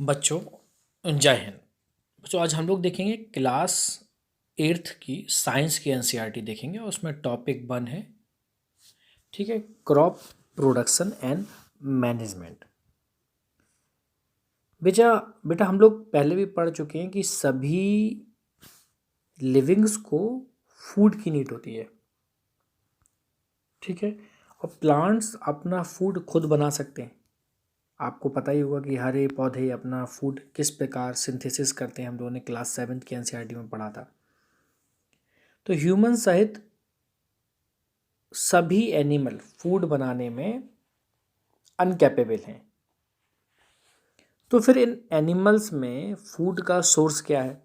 बच्चों, जय हिंद। बच्चों, आज हम लोग देखेंगे क्लास 8th की साइंस की एनसीईआरटी देखेंगे और उसमें टॉपिक 1 है, ठीक है, क्रॉप प्रोडक्शन एंड मैनेजमेंट। बेटा बेटा हम लोग पहले भी पढ़ चुके हैं कि सभी लिविंग्स को फूड की नीड होती है, ठीक है, और प्लांट्स अपना फूड खुद बना सकते हैं। आपको पता ही होगा कि हरे पौधे अपना फूड किस प्रकार सिंथेसिस करते हैं। हम लोगों ने क्लास 7th की एनसीईआरटी में पढ़ा था। तो ह्यूमन सहित सभी एनिमल फूड बनाने में अनकैपेबल हैं। तो फिर इन एनिमल्स में फूड का सोर्स क्या है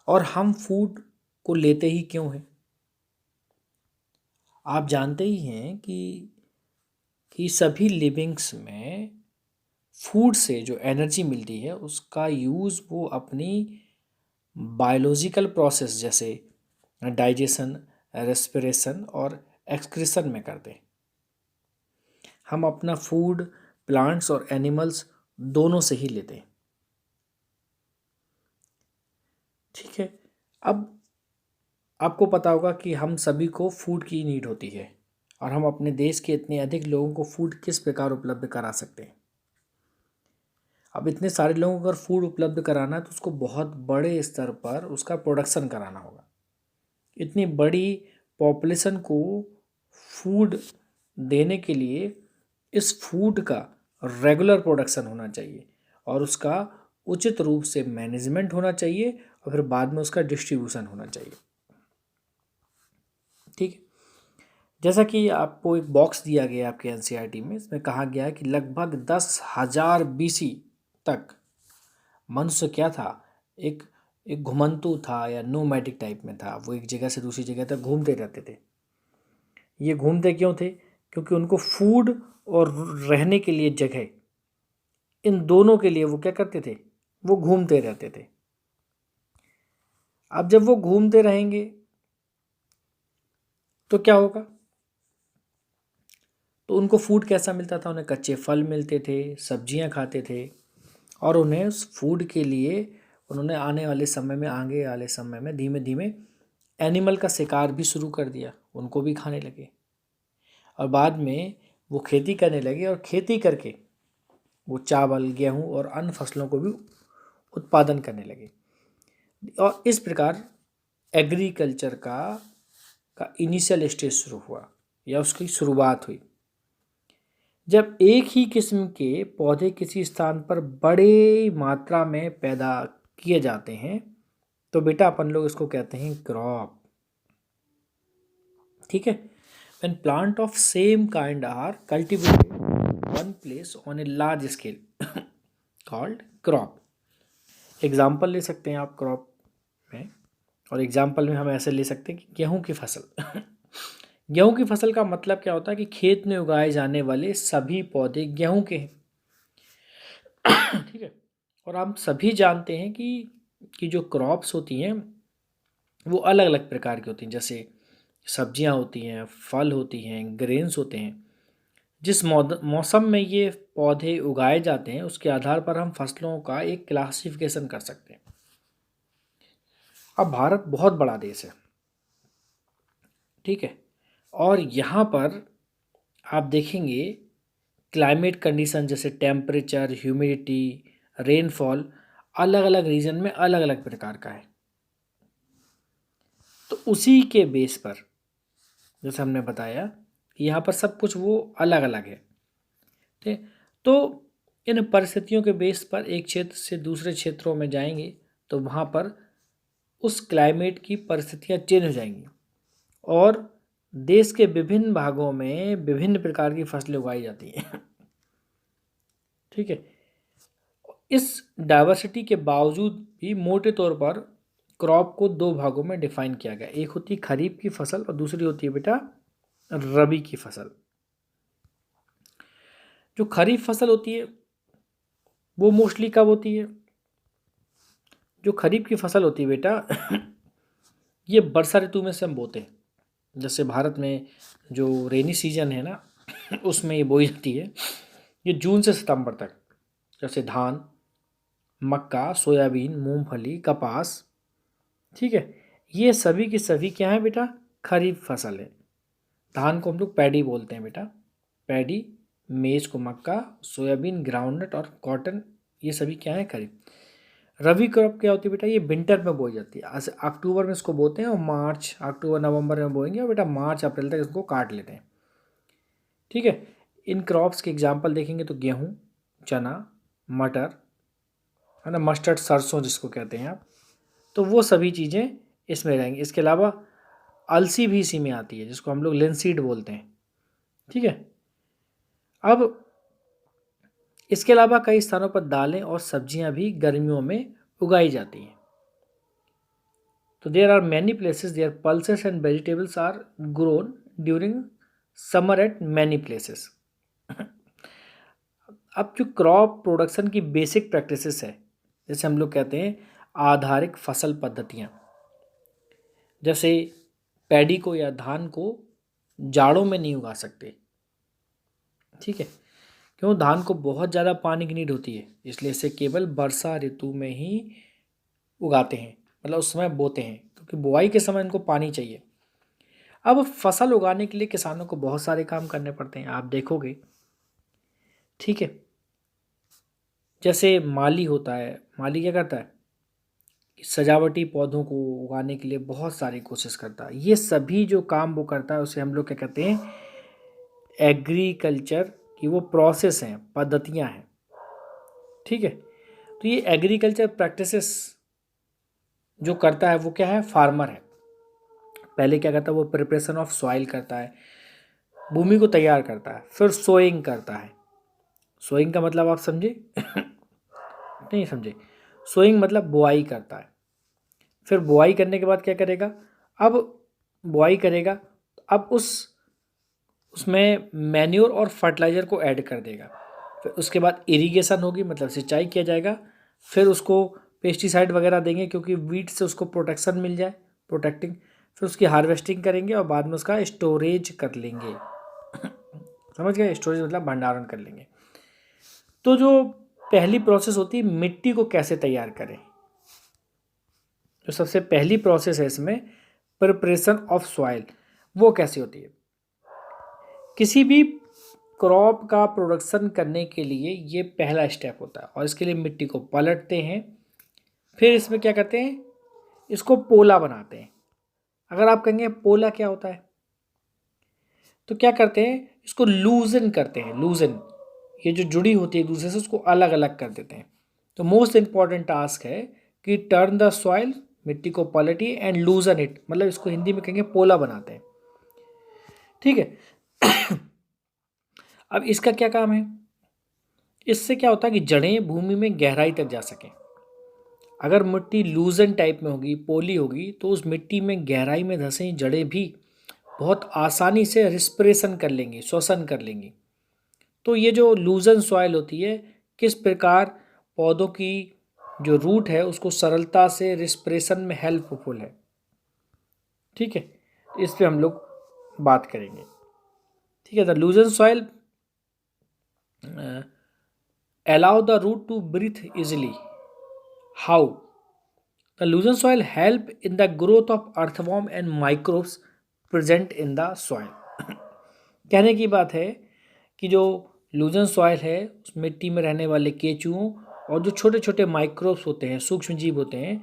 और हम फूड को लेते ही क्यों हैं? आप जानते ही हैं कि सभी लिविंग्स में फूड से जो एनर्जी मिलती है उसका यूज़ वो अपनी बायोलॉजिकल प्रोसेस जैसे डाइजेशन, रेस्पिरेशन और एक्सक्रीशन में करते हैं। हम अपना फूड प्लांट्स और एनिमल्स दोनों से ही लेते हैं, ठीक है। अब आपको पता होगा कि हम सभी को फूड की नीड होती है और हम अपने देश के इतने अधिक लोगों को फूड किस प्रकार उपलब्ध करा सकते हैं। अब इतने सारे लोगों को अगर फूड उपलब्ध कराना है तो उसको बहुत बड़े स्तर पर उसका प्रोडक्शन कराना होगा। इतनी बड़ी पॉपुलेशन को फूड देने के लिए इस फूड का रेगुलर प्रोडक्शन होना चाहिए और उसका उचित रूप से मैनेजमेंट होना चाहिए और फिर बाद में उसका डिस्ट्रीब्यूशन होना चाहिए, ठीक है। जैसा कि आपको एक बॉक्स दिया गया है आपके एनसीईआरटी में, इसमें कहा गया है कि लगभग 10,000 बीसी तक मनुष्य क्या था, एक एक घुमंतू था या नोमैडिक टाइप में था। वो एक जगह से दूसरी जगह तक घूमते रहते थे। ये घूमते क्यों थे? क्योंकि उनको फूड और रहने के लिए जगह, इन दोनों के लिए वो क्या करते थे, वो घूमते रहते थे। अब जब वो घूमते रहेंगे तो क्या होगा? तो उनको फूड कैसा मिलता था? उन्हें कच्चे फल मिलते थे, सब्जियां खाते थे और उन्हें उस फूड के लिए उन्होंने आगे वाले समय में धीमे धीमे एनिमल का शिकार भी शुरू कर दिया, उनको भी खाने लगे और बाद में वो खेती करने लगे और खेती करके वो चावल, गेहूँ और अन्य फसलों को भी उत्पादन करने लगे और इस प्रकार एग्रीकल्चर का इनिशियल स्टेज शुरू हुआ या उसकी शुरुआत हुई। जब एक ही किस्म के पौधे किसी स्थान पर बड़े मात्रा में पैदा किए जाते हैं तो बेटा अपन लोग इसको कहते हैं क्रॉप, ठीक है। When plant of same kind are cultivated one place on a large scale called crop। Example ले सकते हैं आप क्रॉप में, और एग्जाम्पल में हम ऐसे ले सकते हैं कि गेहूं की फसल गेहूं की फसल का मतलब क्या होता है कि खेत में उगाए जाने वाले सभी पौधे गेहूं के हैं, ठीक है। और हम सभी जानते हैं कि जो क्रॉप्स होती हैं वो अलग अलग प्रकार की होती हैं। जैसे सब्जियां होती हैं, फल होती हैं, ग्रेन्स होते हैं। जिस मौसम में ये पौधे उगाए जाते हैं उसके आधार पर हम फसलों का एक क्लासिफिकेशन कर सकते हैं। अब भारत बहुत बड़ा देश है, ठीक है, और यहाँ पर आप देखेंगे क्लाइमेट कंडीशन जैसे टेम्परेचर, ह्यूमिडिटी, रेनफॉल अलग अलग रीजन में अलग अलग प्रकार का है। तो उसी के बेस पर जैसे हमने बताया यहाँ पर सब कुछ वो अलग अलग है, ठीक। तो इन परिस्थितियों के बेस पर एक क्षेत्र से दूसरे क्षेत्रों में जाएंगे तो वहाँ पर उस क्लाइमेट की परिस्थितियाँ चेंज हो जाएंगी और देश के विभिन्न भागों में विभिन्न प्रकार की फसलें उगाई जाती हैं, ठीक है। इस डाइवर्सिटी के बावजूद भी मोटे तौर पर क्रॉप को दो भागों में डिफाइन किया गया। एक होती है खरीफ की फसल और दूसरी होती है बेटा रबी की फसल। जो खरीफ फसल होती है वो मोस्टली कब होती है? जो खरीफ की फसल होती है बेटा ये वर्षा ऋतु में से हम बोते हैं। जैसे भारत में जो रेनी सीजन है ना उसमें ये बोई जाती है। ये जून से सितंबर तक, जैसे धान, मक्का, सोयाबीन, मूंगफली, कपास, ठीक है, ये सभी की सभी क्या है बेटा, खरीफ फसल है। धान को हम लोग पैडी बोलते हैं बेटा, पैडी, मेज को मक्का, सोयाबीन, ग्राउंडनट और कॉटन, ये सभी क्या है, खरीफ। रबी क्रॉप क्या होती है बेटा, ये विंटर में बोई जाती है, अक्टूबर में इसको बोते हैं और मार्च, अक्टूबर नवंबर में बोएंगे और बेटा मार्च अप्रैल तक इसको काट लेते हैं, ठीक है। इन क्रॉप्स के एग्जाम्पल देखेंगे तो गेहूँ, चना, मटर, है ना, मस्टर्ड, सरसों जिसको कहते हैं आप, तो वो सभी चीज़ें इसमें रहेंगी। इसके अलावा अलसी भी इसी में आती है, जिसको हम लोग लिनसीड बोलते हैं, ठीक है। अब इसके अलावा कई स्थानों पर दालें और सब्जियां भी गर्मियों में उगाई जाती हैं। तो there are many places there pulses and vegetables are grown during summer at many places. अब जो क्रॉप प्रोडक्शन की बेसिक प्रैक्टिसेस है, जैसे हम लोग कहते हैं आधारिक फसल पद्धतियाँ, जैसे पैडी को या धान को जाड़ों में नहीं उगा सकते, ठीक है, क्यों, धान को बहुत ज़्यादा पानी की नीड होती है, इसलिए इसे केवल वर्षा ऋतु में ही उगाते हैं, मतलब उस समय बोते हैं, क्योंकि बुआई के समय इनको पानी चाहिए। अब फसल उगाने के लिए किसानों को बहुत सारे काम करने पड़ते हैं, आप देखोगे, ठीक है। जैसे माली होता है, माली क्या करता है, सजावटी पौधों को उगाने के लिए बहुत सारी कोशिश करता है। ये सभी जो काम वो करता है उसे हम लोग क्या कहते हैं, एग्रीकल्चर की वो प्रोसेस हैं, पद्धतियां हैं, ठीक है। तो ये एग्रीकल्चर प्रैक्टिसेस जो करता है वो क्या है, फार्मर है। पहले क्या करता है, वो प्रिपरेशन ऑफ सॉइल करता है, भूमि को तैयार करता है, फिर सोइंग करता है। सोइंग का मतलब आप समझे नहीं समझे, सोइंग मतलब बुआई करता है। फिर बुआई करने के बाद क्या करेगा, अब बुआई करेगा, अब उसमें मैन्योर और फर्टिलाइज़र को ऐड कर देगा। फिर उसके बाद इरिगेशन होगी, मतलब सिंचाई किया जाएगा। फिर उसको पेस्टिसाइड वगैरह देंगे, क्योंकि वीट से उसको प्रोटेक्शन मिल जाए, प्रोटेक्टिंग। फिर उसकी हार्वेस्टिंग करेंगे और बाद में उसका स्टोरेज कर लेंगे। समझ गए, स्टोरेज मतलब भंडारण कर लेंगे। तो जो पहली प्रोसेस होती है, मिट्टी को कैसे तैयार करें, जो सबसे पहली प्रोसेस है इसमें, प्रिपरेशन ऑफ सॉइल, वो कैसी होती है। किसी भी क्रॉप का प्रोडक्शन करने के लिए ये पहला स्टेप होता है, और इसके लिए मिट्टी को पलटते हैं, फिर इसमें क्या करते हैं, इसको पोला बनाते हैं। अगर आप कहेंगे पोला क्या होता है, तो क्या करते हैं, इसको लूजन करते हैं, लूजन, ये जो जुड़ी होती है एक दूसरे से उसको अलग अलग कर देते हैं। तो मोस्ट इंपॉर्टेंट टास्क है कि टर्न द सॉइल, मिट्टी को पलटिए, एंड लूजन इट, मतलब इसको हिंदी में कहेंगे पोला बनाते हैं, ठीक है। अब इसका क्या काम है, इससे क्या होता है कि जड़ें भूमि में गहराई तक जा सकें। अगर मिट्टी लूजन टाइप में होगी, पोली होगी, तो उस मिट्टी में गहराई में धंसी जड़ें भी बहुत आसानी से रिस्पिरेशन कर लेंगी, श्वसन कर लेंगी। तो ये जो लूजन सॉइल होती है, किस प्रकार पौधों की जो रूट है उसको सरलता से रिस्पिरेशन में हेल्पफुल है, ठीक है, इस पे हम लोग बात करेंगे, ठीक है। The लूजन soil allow the root to breathe easily. How? The loosened soil help in the growth of earthworm and microbes present in the soil. कहने की बात है कि जो लूजन सॉइल है उस मिट्टी में रहने वाले केचुओं और जो छोटे छोटे माइक्रोब्स होते हैं, सूक्ष्म जीव होते हैं,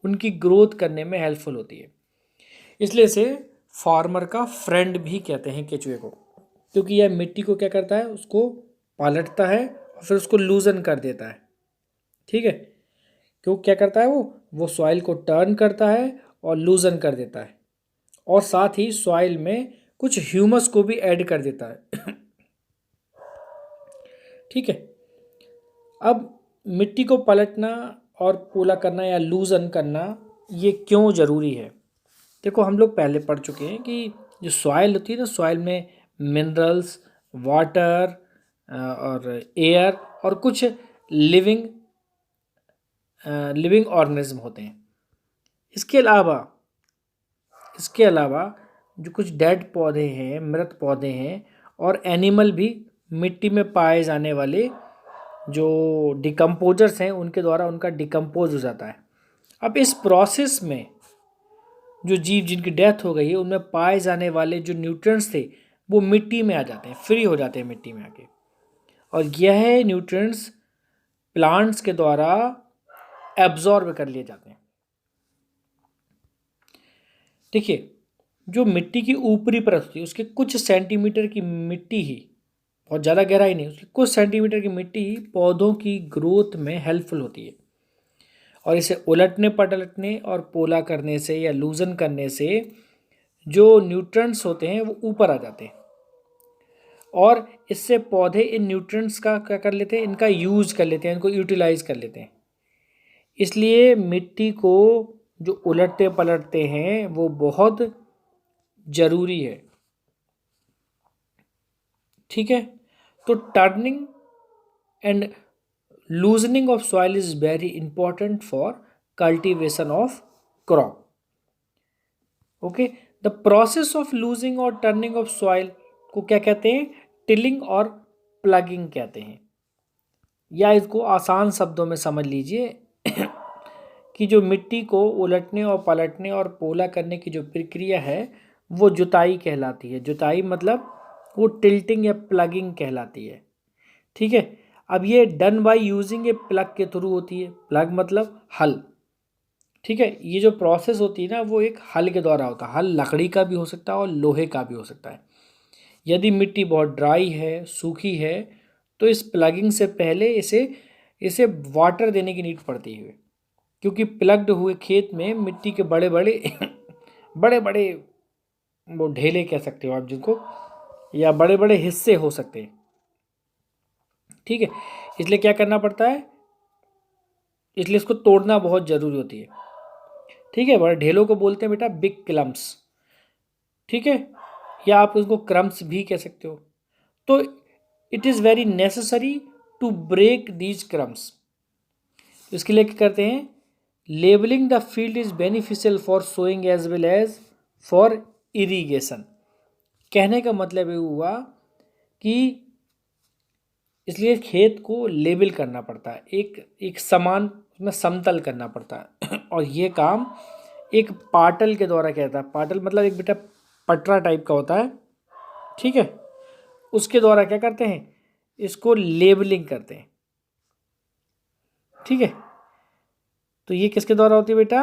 उनकी ग्रोथ करने में हेल्पफुल होती है। इसलिए इसे फार्मर का फ्रेंड भी कहते हैं केचुए को, क्योंकि यह मिट्टी को क्या करता है, उसको पलटता है और फिर उसको लूजन कर देता है, ठीक है। क्यों क्या करता है, वो सॉइल को टर्न करता है और लूजन कर देता है, और साथ ही सॉइल में कुछ ह्यूमस को भी ऐड कर देता है। ठीक है। अब मिट्टी को पलटना और पोला करना या लूजन करना ये क्यों ज़रूरी है। देखो हम लोग पहले पढ़ चुके हैं कि जो सॉइल होती है ना, सॉइल में मिनरल्स, वाटर और एयर और कुछ लिविंग ऑर्गेनिज्म होते हैं। इसके अलावा जो कुछ डेड पौधे हैं, मृत पौधे हैं, और एनिमल भी मिट्टी में पाए जाने वाले जो डिकम्पोजर्स हैं उनके द्वारा उनका डिकम्पोज हो जाता है। अब इस प्रोसेस में जो जीव जिनकी डेथ हो गई है उनमें पाए जाने वाले जो न्यूट्रिएंट्स थे वो मिट्टी में आ जाते हैं, फ्री हो जाते हैं मिट्टी में आके, और यह न्यूट्रिएंट्स प्लांट्स के द्वारा एब्जॉर्ब कर लिए जाते हैं। देखिए, जो मिट्टी की ऊपरी परत होती है उसके कुछ सेंटीमीटर की मिट्टी ही, बहुत ज़्यादा गहराई नहीं, उसकी कुछ सेंटीमीटर की मिट्टी ही पौधों की ग्रोथ में हेल्पफुल होती है, और इसे उलटने पलटने और पोला करने से या लूजन करने से जो न्यूट्रिएंट्स होते हैं वो ऊपर आ जाते हैं, और इससे पौधे इन न्यूट्रिएंट्स का क्या कर लेते हैं, इनका यूज कर लेते हैं, इनको यूटिलाइज कर लेते हैं। इसलिए मिट्टी को जो उलटते पलटते हैं वो बहुत ज़रूरी है। ठीक है, तो turning and loosening of soil is very important for cultivation of crop. Okay, the process of losing और टर्निंग ऑफ सॉइल को क्या कहते हैं, टिलिंग और प्लगिंग कहते हैं। या इसको आसान शब्दों में समझ लीजिए कि जो मिट्टी को उलटने और पलटने और पोला करने की जो प्रक्रिया है वो जुताई कहलाती है। जुताई मतलब वो टिल्टिंग या प्लगिंग कहलाती है। ठीक है, अब ये done by using A plug के थ्रू होती है। प्लग मतलब हल। ठीक है, ये जो प्रोसेस होती है ना वो एक हल के द्वारा होता है। हल लकड़ी का भी हो सकता है और लोहे का भी हो सकता है। यदि मिट्टी बहुत ड्राई है, सूखी है, तो इस प्लगिंग से पहले इसे इसे वाटर देने की नीड पड़ती है, क्योंकि प्लग्ड हुए खेत में मिट्टी के बड़े बड़े बड़े बड़े वो ढेले कह सकते हो आप जिनको, या बड़े बड़े हिस्से हो सकते हैं। ठीक है, इसलिए क्या करना पड़ता है, इसलिए इसको तोड़ना बहुत ज़रूरी होती है। ठीक है, बड़े ढेलों को बोलते हैं बेटा बिग क्लम्प्स। ठीक है, या आप उसको क्रम्स भी कह सकते हो। तो it is very necessary to break these crumbs. इसके लिए क्या करते हैं, levelling the field is beneficial for sowing as well as for irrigation. कहने का मतलब ये हुआ कि इसलिए खेत को लेबल करना पड़ता है, एक समान उसमें समतल करना पड़ता है और ये काम एक पाटल के द्वारा किया जाता है। पाटल मतलब एक बेटा पटरा टाइप का होता है। ठीक है, उसके द्वारा क्या करते हैं, इसको लेबलिंग करते हैं। ठीक है, तो ये किसके द्वारा होती है बेटा,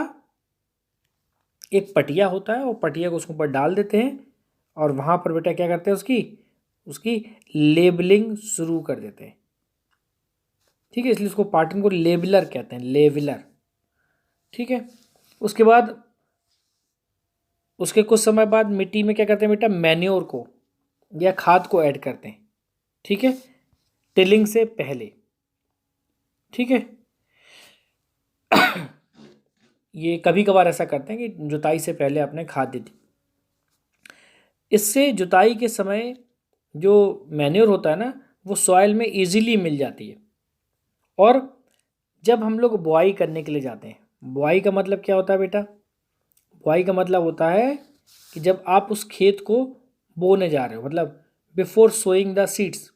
एक पटिया होता है, वो पटिया को उसके ऊपर डाल देते हैं और वहाँ पर बेटा क्या करते हैं, उसकी लेबलिंग शुरू कर देते हैं। ठीक है, इसलिए उसको पाटन को लेबलर कहते हैं, लेबलर। ठीक है, उसके बाद उसके कुछ समय बाद मिट्टी में क्या करते हैं बेटा, मैन्योर को या खाद को ऐड करते हैं। ठीक है, टिलिंग से पहले। ठीक है, ये कभी कभार ऐसा करते हैं कि जुताई से पहले आपने खाद दे दी। इससे जुताई के समय जो मैन्योर होता है ना वो सॉइल में इजीली मिल जाती है। और जब हम लोग बुआई करने के लिए जाते हैं, बुआई का मतलब क्या होता है बेटा, बुआई का मतलब होता है कि जब आप उस खेत को बोने जा रहे हो, मतलब बिफोर सोइंग द सीड्स,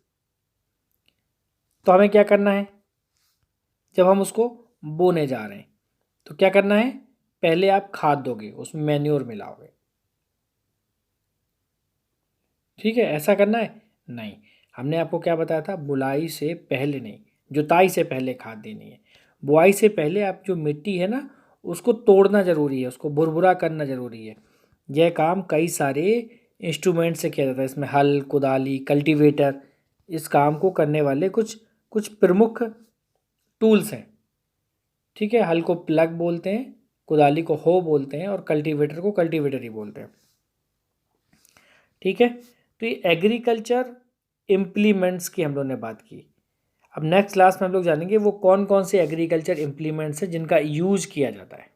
तो हमें क्या करना है, जब हम उसको बोने जा रहे हैं तो क्या करना है, पहले आप खाद दोगे, उसमें मैन्योर मिलाओगे। ठीक है, ऐसा करना है नहीं, हमने आपको क्या बताया था, बुआई से पहले नहीं, जुताई से पहले खाद देनी है। बुआई से पहले आप जो मिट्टी है ना उसको तोड़ना ज़रूरी है, उसको भुरभुरा करना ज़रूरी है। यह काम कई सारे इंस्ट्रूमेंट से किया जाता है, इसमें हल, कुदाली, कल्टीवेटर, इस काम को करने वाले कुछ कुछ प्रमुख टूल्स हैं। ठीक है, हल को प्लग बोलते हैं, कुदाली को हो बोलते हैं और कल्टीवेटर को कल्टीवेटर ही बोलते हैं। ठीक है, तो ये एग्रीकल्चर इम्प्लीमेंट्स की हम लोगों ने बात की। अब नेक्स्ट क्लास में हम लोग जानेंगे वो कौन कौन से एग्रीकल्चर इम्प्लीमेंट्स हैं जिनका यूज किया जाता है।